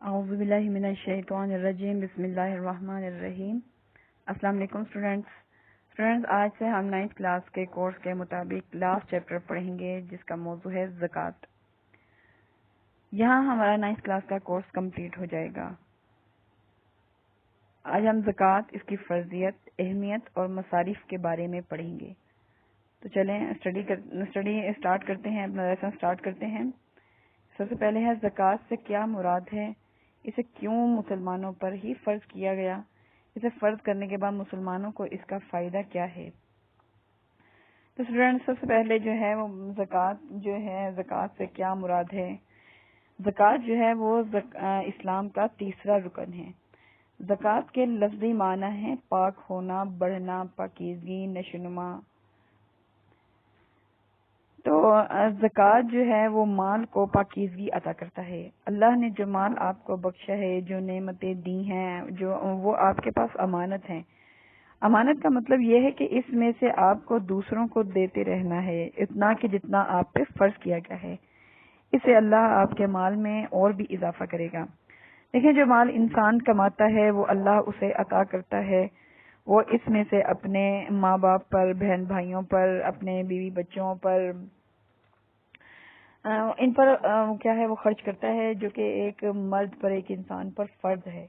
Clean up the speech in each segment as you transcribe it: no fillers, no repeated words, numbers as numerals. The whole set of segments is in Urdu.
اعوذ باللہ من الشیطان الرجیم بسم اللہ الرحمن الرحیم۔ السلام علیکم اسٹوڈینٹس، آج سے ہم 9th کلاس کے کورس کے مطابق لاسٹ چیپٹر پڑھیں گے جس کا موضوع ہے زکوٰۃ۔ یہاں ہمارا 9th کلاس کا کورس کمپلیٹ ہو جائے گا۔ آج ہم زکوٰۃ، اس کی فرضیت، اہمیت اور مصارف کے بارے میں پڑھیں گے۔ تو چلیں اسٹڈی اسٹارٹ کرتے ہیں، اپنا لیسن اسٹارٹ کرتے ہیں۔ سب سے پہلے ہے زکوٰۃ سے کیا مراد ہے، اسے کیوں مسلمانوں پر ہی فرض کیا گیا، اسے فرض کرنے کے بعد مسلمانوں کو اس کا فائدہ کیا ہے۔ تو اسٹوڈینٹ، سب سے پہلے جو ہے وہ زکوٰۃ سے کیا مراد ہے۔ زکوٰۃ جو ہے وہ اسلام کا تیسرا رکن ہے۔ زکوٰۃ کے لفظی معنی ہے پاک ہونا، بڑھنا، پاکیزگی، نشوونما۔ تو زکوٰۃ جو ہے وہ مال کو پاکیزگی عطا کرتا ہے۔ اللہ نے جو مال آپ کو بخشا ہے، جو نعمتیں دی ہیں، وہ آپ کے پاس امانت ہیں۔ امانت کا مطلب یہ ہے کہ اس میں سے آپ کو دوسروں کو دیتے رہنا ہے، اتنا کہ جتنا آپ پہ فرض کیا گیا ہے۔ اس سے اللہ آپ کے مال میں اور بھی اضافہ کرے گا۔ دیکھیں، جو مال انسان کماتا ہے وہ اللہ اسے عطا کرتا ہے۔ وہ اس میں سے اپنے ماں باپ پر، بہن بھائیوں پر، اپنے بیوی بچوں پر، ان پر کیا ہے وہ خرچ کرتا ہے، جو کہ ایک مرد پر، ایک انسان پر فرض ہے۔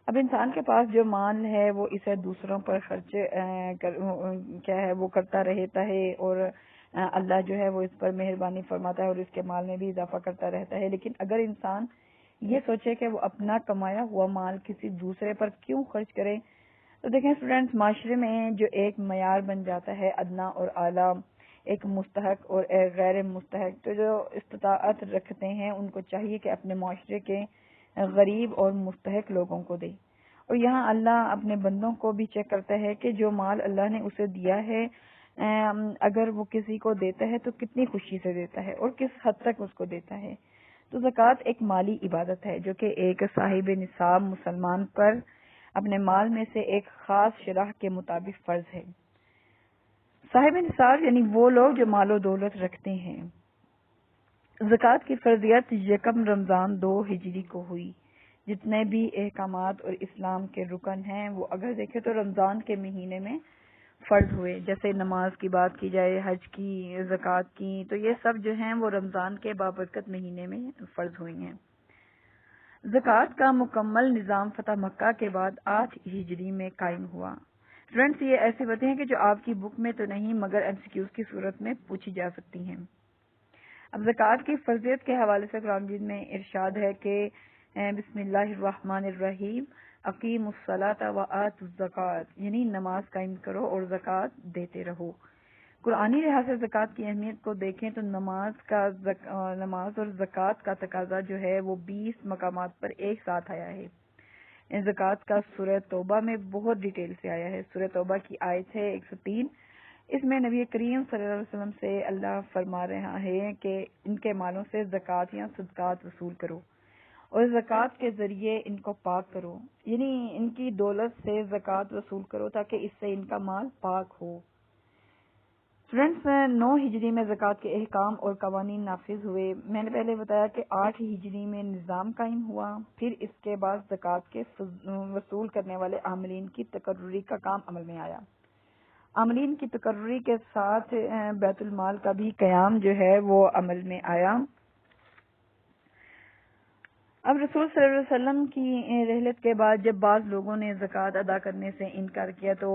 اب انسان کے پاس جو مال ہے وہ اسے دوسروں پر خرچ وہ کرتا رہتا ہے، اور اللہ جو ہے وہ اس پر مہربانی فرماتا ہے اور اس کے مال میں بھی اضافہ کرتا رہتا ہے۔ لیکن اگر انسان یہ سوچے کہ وہ اپنا کمایا ہوا مال کسی دوسرے پر کیوں خرچ کرے، تو دیکھیں اسٹوڈینٹس، معاشرے میں جو ایک معیار بن جاتا ہے ادنا اور اعلیٰ، ایک مستحق اور ایک غیر مستحق، تو جو استطاعت رکھتے ہیں ان کو چاہیے کہ اپنے معاشرے کے غریب اور مستحق لوگوں کو دے۔ اور یہاں اللہ اپنے بندوں کو بھی چیک کرتا ہے کہ جو مال اللہ نے اسے دیا ہے، اگر وہ کسی کو دیتا ہے تو کتنی خوشی سے دیتا ہے اور کس حد تک اس کو دیتا ہے۔ تو زکوٰۃ ایک مالی عبادت ہے جو کہ ایک صاحب نصاب مسلمان پر اپنے مال میں سے ایک خاص شرح کے مطابق فرض ہے۔ صاحب نصاب یعنی وہ لوگ جو مال و دولت رکھتے ہیں۔ زکوٰۃ کی فرضیت 1 رمضان 2 ہجری کو ہوئی۔ جتنے بھی احکامات اور اسلام کے رکن ہیں وہ اگر دیکھیں تو رمضان کے مہینے میں فرض ہوئے، جیسے نماز کی بات کی جائے، حج کی، زکوٰۃ کی، تو یہ سب جو ہیں وہ رمضان کے بابرکت مہینے میں فرض ہوئی ہیں۔ زکوٰۃ کا مکمل نظام فتح مکہ کے بعد 8 ہجری میں قائم ہوا۔ فرینڈس، یہ ایسی باتیں ہیں کہ جو آپ کی بک میں تو نہیں مگر MCQs کی صورت میں پوچھی جا سکتی ہیں۔ اب زکوٰۃ کی فرضیت کے حوالے سے قرآن مجید میں ارشاد ہے کہ بسم اللہ الرحمن الرحیم، اقیم الصلاۃ وآتوا الزکوٰۃ، یعنی نماز قائم کرو اور زکوٰۃ دیتے رہو۔ قرآنی لحاظ سے زکوٰۃ کی اہمیت کو دیکھیں تو نماز اور زکوٰۃ کا تقاضا جو ہے وہ 20 مقامات پر ایک ساتھ آیا ہے۔ زکوٰۃ کا سورہ توبہ میں بہت ڈیٹیل سے آیا ہے۔ سورہ توبہ کی آیت ہے 103۔ اس میں نبی کریم صلی اللہ علیہ وسلم سے اللہ فرما رہا ہے کہ ان کے مالوں سے زکوٰۃ یا صدقات وصول کرو اور زکوٰۃ کے ذریعے ان کو پاک کرو، یعنی ان کی دولت سے زکوٰۃ وصول کرو تاکہ اس سے ان کا مال پاک ہو۔ فرینڈس، 9 ہجری میں زکوٰۃ کے احکام اور قوانین نافذ ہوئے۔ میں نے پہلے بتایا کہ 8 ہجری میں نظام قائم ہوا، پھر اس کے بعد زکوٰۃ کے وصول کرنے والے عاملین کی تقرری کا کام عمل میں آیا۔ عاملین کی تقرری کے ساتھ بیت المال کا بھی قیام جو ہے وہ عمل میں آیا۔ اب رسول صلی اللہ علیہ وسلم کی رحلت کے بعد جب بعض لوگوں نے زکوٰۃ ادا کرنے سے انکار کیا تو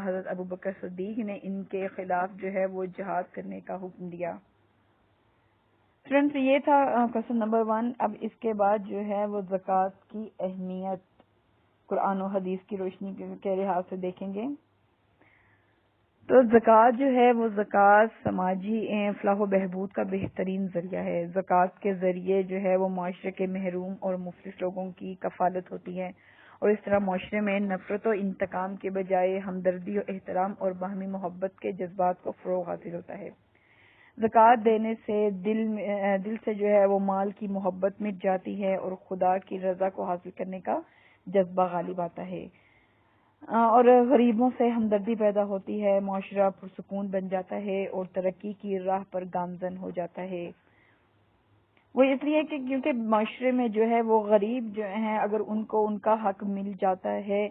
حضرت ابوبکر صدیق نے ان کے خلاف جو ہے وہ جہاد کرنے کا حکم دیا۔ فرینڈز، یہ تھا کوسچن نمبر 1۔ اب اس کے بعد جو ہے وہ زکوٰۃ کی اہمیت قرآن و حدیث کی روشنی کے لحاظ سے دیکھیں گے۔ تو زکوٰۃ جو ہے وہ زکوٰۃ سماجی فلاح و بہبود کا بہترین ذریعہ ہے۔ زکوٰۃ کے ذریعے جو ہے وہ معاشرے کے محروم اور مفلس لوگوں کی کفالت ہوتی ہے، اور اس طرح معاشرے میں نفرت و انتقام کے بجائے ہمدردی و احترام اور باہمی محبت کے جذبات کو فروغ حاصل ہوتا ہے۔ زکوٰۃ دینے سے دل سے جو ہے وہ مال کی محبت مٹ جاتی ہے اور خدا کی رضا کو حاصل کرنے کا جذبہ غالب آتا ہے، اور غریبوں سے ہمدردی پیدا ہوتی ہے، معاشرہ پرسکون بن جاتا ہے اور ترقی کی راہ پر گامزن ہو جاتا ہے۔ وہ اس لیے کہ کیونکہ معاشرے میں جو ہے وہ غریب جو ہیں اگر ان کو ان کا حق مل جاتا ہے،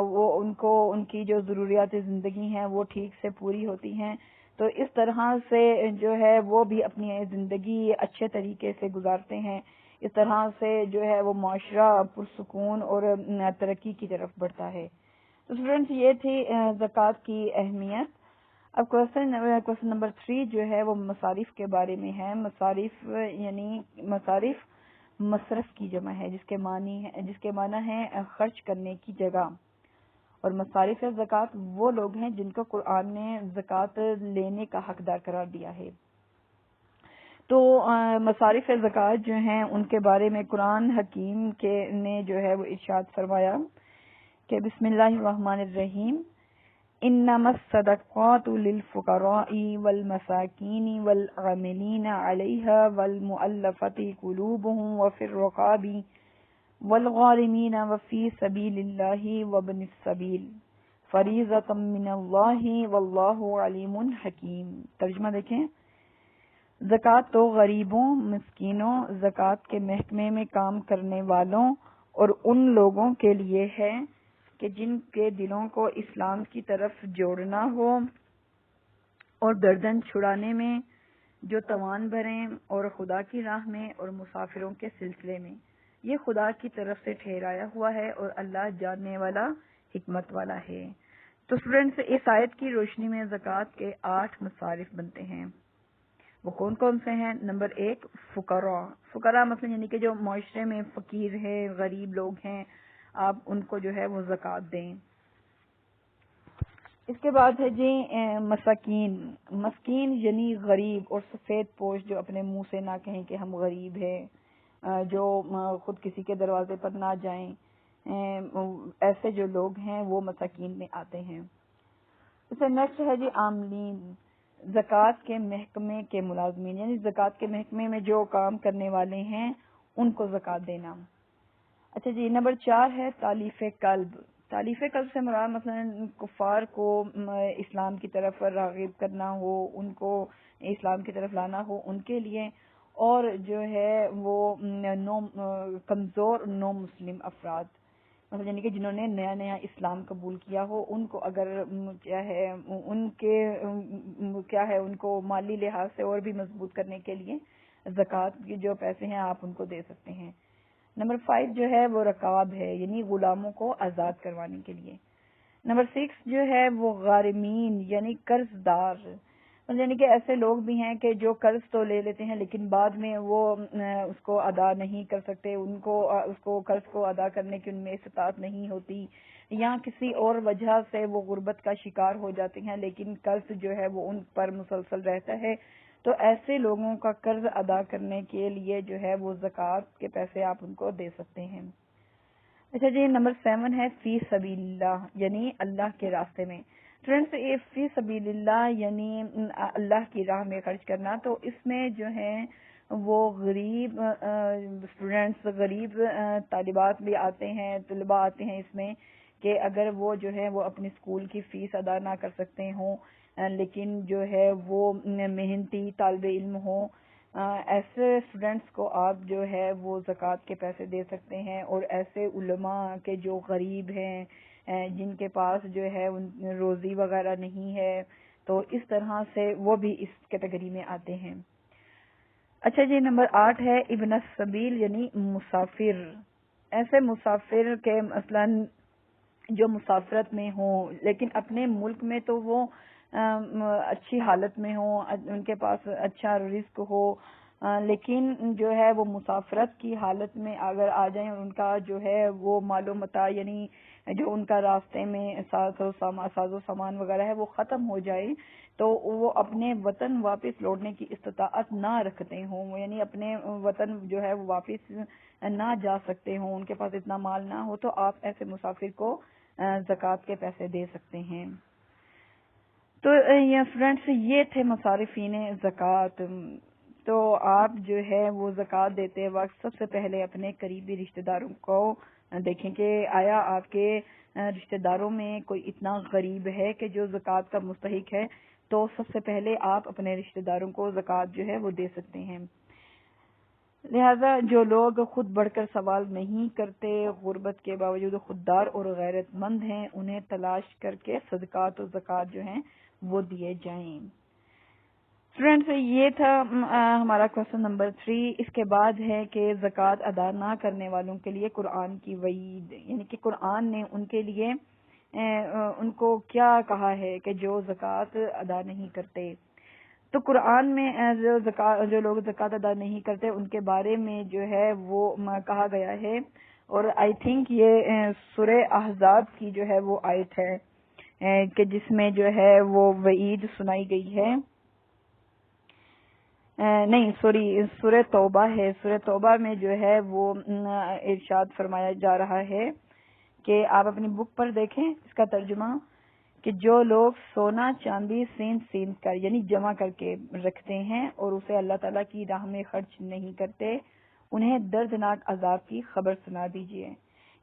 وہ ان کو ان کی جو ضروریات زندگی ہیں وہ ٹھیک سے پوری ہوتی ہیں، تو اس طرح سے جو ہے وہ بھی اپنی زندگی اچھے طریقے سے گزارتے ہیں. اس طرح سے جو ہے وہ معاشرہ پرسکون اور ترقی کی طرف بڑھتا ہے. تو اسٹوڈینٹس یہ تھی زکوٰۃ کی اہمیت. اب کوشچن نمبر 3 جو ہے وہ مصارف کے بارے میں ہے. مصارف یعنی مصارف مصرف کی جمع ہے جس کے معنی ہے خرچ کرنے کی جگہ. اور مصارف زکوٰۃ وہ لوگ ہیں جن کو قرآن نے زکوٰۃ لینے کا حقدار قرار دیا ہے. تو مصارف زکوٰۃ جو ہیں ان کے بارے میں قرآن حکیم نے جو ہے وہ ارشاد فرمایا کہ بسم اللہ الرحمن الرحیم انما الصدقات للفقراء والمساکین والعاملین علیہا والمؤلفۃ قلوبهم وفی الرقاب والغارمین وفی سبیل اللہ وابن السبیل فریضۃ من اللہ واللہ علیم حکیم. ترجمہ دیکھیں. زکوٰۃ تو غریبوں، مسکینوں، زکوٰۃ کے محکمے میں کام کرنے والوں اور ان لوگوں کے لیے ہے کہ جن کے دلوں کو اسلام کی طرف جوڑنا ہو اور گردن چھڑانے میں جو توان بھریں، اور خدا کی راہ میں اور مسافروں کے سلسلے میں. یہ خدا کی طرف سے ٹھہرایا ہوا ہے اور اللہ جاننے والا حکمت والا ہے. تو اسٹوڈینٹس اس آیت کی روشنی میں زکوٰۃ کے 8 مصارف بنتے ہیں. وہ کون کون سے ہیں؟ نمبر 1 فقراء. فقراء مطلب یعنی کہ جو معاشرے میں فقیر ہیں، غریب لوگ ہیں، آپ ان کو جو ہے وہ زکوٰۃ دیں. اس کے بعد ہے جی مساکین. مسکین یعنی غریب اور سفید پوش جو اپنے منہ سے نہ کہیں کہ ہم غریب ہیں، جو خود کسی کے دروازے پر نہ جائیں، ایسے جو لوگ ہیں وہ مساکین میں آتے ہیں. اسے نیکسٹ ہے جی عاملین. زکوٰۃ کے محکمے کے ملازمین یعنی زکوٰۃ کے محکمے میں جو کام کرنے والے ہیں ان کو زکوٰۃ دینا. اچھا جی نمبر 4 ہے تالیف قلب. تالیف قلب سے مراد مثلا کفار کو اسلام کی طرف راغب کرنا ہو، ان کو اسلام کی طرف لانا ہو ان کے لیے، اور جو ہے وہ کمزور نو مسلم افراد مطلب یعنی کہ جنہوں نے نیا نیا اسلام قبول کیا ہو ان کو اگر کیا ہے ان کو مالی لحاظ سے اور بھی مضبوط کرنے کے لیے زکوٰۃ کے جو پیسے ہیں آپ ان کو دے سکتے ہیں. نمبر 5 جو ہے وہ رقاب ہے یعنی غلاموں کو آزاد کروانے کے لیے. نمبر 6 جو ہے وہ غارمین یعنی قرض دار یعنی کہ ایسے لوگ بھی ہیں کہ جو قرض تو لے لیتے ہیں لیکن بعد میں وہ اس کو ادا نہیں کر سکتے، اس کو قرض کو ادا کرنے کی ان میں استطاعت نہیں ہوتی، یا کسی اور وجہ سے وہ غربت کا شکار ہو جاتے ہیں لیکن قرض جو ہے وہ ان پر مسلسل رہتا ہے. تو ایسے لوگوں کا قرض ادا کرنے کے لیے جو ہے وہ زکوٰۃ کے پیسے آپ ان کو دے سکتے ہیں. اچھا جی نمبر 7 ہے فی سبیل اللہ یعنی اللہ کے راستے میں. فرینڈس یہ فی سبیل اللہ یعنی اللہ کی راہ میں خرچ کرنا، تو اس میں جو ہے وہ غریب اسٹوڈینٹس، غریب طالبات بھی آتے ہیں، طلباء آتے ہیں اس میں کہ اگر وہ جو ہے وہ اپنی اسکول کی فیس ادا نہ کر سکتے ہوں لیکن جو ہے وہ محنتی طالب علم ہوں، ایسے اسٹوڈینٹس کو آپ جو ہے وہ زکوٰۃ کے پیسے دے سکتے ہیں. اور ایسے علماء کے جو غریب ہیں جن کے پاس جو ہے روزی وغیرہ نہیں ہے تو اس طرح سے وہ بھی اس کیٹیگری میں آتے ہیں. اچھا جی نمبر 8 ہے ابن السبیل یعنی مسافر. ایسے مسافر کے مثلا جو مسافرت میں ہوں لیکن اپنے ملک میں تو وہ اچھی حالت میں ہوں، ان کے پاس اچھا رزق ہو، لیکن جو ہے وہ مسافرت کی حالت میں اگر آ جائیں اور ان کا جو ہے وہ مال و متاع یعنی جو ان کا راستے میں ساز و سامان وغیرہ ہے وہ ختم ہو جائے تو وہ اپنے وطن واپس لوٹنے کی استطاعت نہ رکھتے ہوں، یعنی اپنے وطن جو ہے وہ واپس نہ جا سکتے ہوں، ان کے پاس اتنا مال نہ ہو، تو آپ ایسے مسافر کو زکوٰۃ کے پیسے دے سکتے ہیں. تو فرینڈس یہ تھے مصارفین زکوٰۃ. تو آپ جو ہے وہ زکوٰۃ دیتے وقت سب سے پہلے اپنے قریبی رشتہ داروں کو دیکھیں کہ آیا آپ کے رشتہ داروں میں کوئی اتنا غریب ہے کہ جو زکوٰۃ کا مستحق ہے، تو سب سے پہلے آپ اپنے رشتہ داروں کو زکوٰۃ جو ہے وہ دے سکتے ہیں. لہذا جو لوگ خود بڑھ کر سوال نہیں کرتے، غربت کے باوجود خوددار اور غیرت مند ہیں، انہیں تلاش کر کے صدقات و زکوٰۃ جو ہیں وہ دیے جائیں۔ اسٹوڈینٹس یہ تھا ہمارا کوشچن نمبر 3۔ اس کے بعد ہے کہ زکوٰۃ ادا نہ کرنے والوں کے لیے قرآن کی وعید، یعنی کہ قرآن نے ان کے لیے ان کو کیا کہا ہے کہ جو زکوٰۃ ادا نہیں کرتے۔ تو قرآن میں جو لوگ زکوٰۃ ادا نہیں کرتے ان کے بارے میں جو ہے وہ کہا گیا ہے، اور آئی تھنک یہ سورہ احزاب کی جو ہے وہ آیت ہے کہ جس میں جو ہے وہ وعید سنائی گئی ہے۔ نہیں سوری، سورہ توبہ ہے۔ سورہ توبہ میں جو ہے وہ ارشاد فرمایا جا رہا ہے کہ آپ اپنی بک پر دیکھیں اس کا ترجمہ، کہ جو لوگ سونا چاندی سین کر یعنی جمع کر کے رکھتے ہیں اور اسے اللہ تعالیٰ کی راہ میں خرچ نہیں کرتے، انہیں دردناک عذاب کی خبر سنا دیجیے۔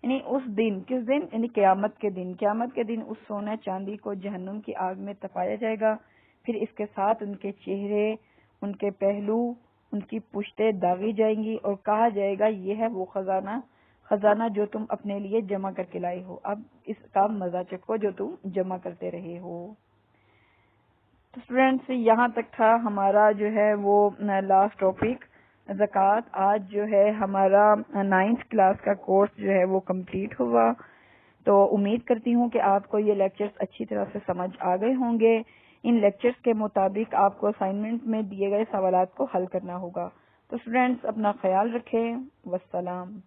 یعنی اس دن، کس دن؟ یعنی قیامت کے دن۔ قیامت کے دن اس سونا چاندی کو جہنم کی آگ میں تپایا جائے گا، پھر اس کے ساتھ ان کے چہرے، ان کے پہلو، ان کی پشتیں داغی جائیں گی، اور کہا جائے گا یہ ہے وہ خزانہ جو تم اپنے لیے جمع کر کے لائے ہو، اب اس کا مزہ چکھو جو تم جمع کرتے رہے ہو۔ تو اسٹوڈینٹس یہاں تک تھا ہمارا جو ہے وہ لاسٹ ٹاپک زکوٰۃ۔ آج جو ہے ہمارا 9th کلاس کا کورس جو ہے وہ کمپلیٹ ہوا۔ تو امید کرتی ہوں کہ آپ کو یہ لیکچرز اچھی طرح سے سمجھ آ گئے ہوں گے۔ ان لیکچرز کے مطابق آپ کو اسائنمنٹ میں دیے گئے سوالات کو حل کرنا ہوگا۔ تو اسٹوڈینٹس اپنا خیال رکھیں۔ والسلام۔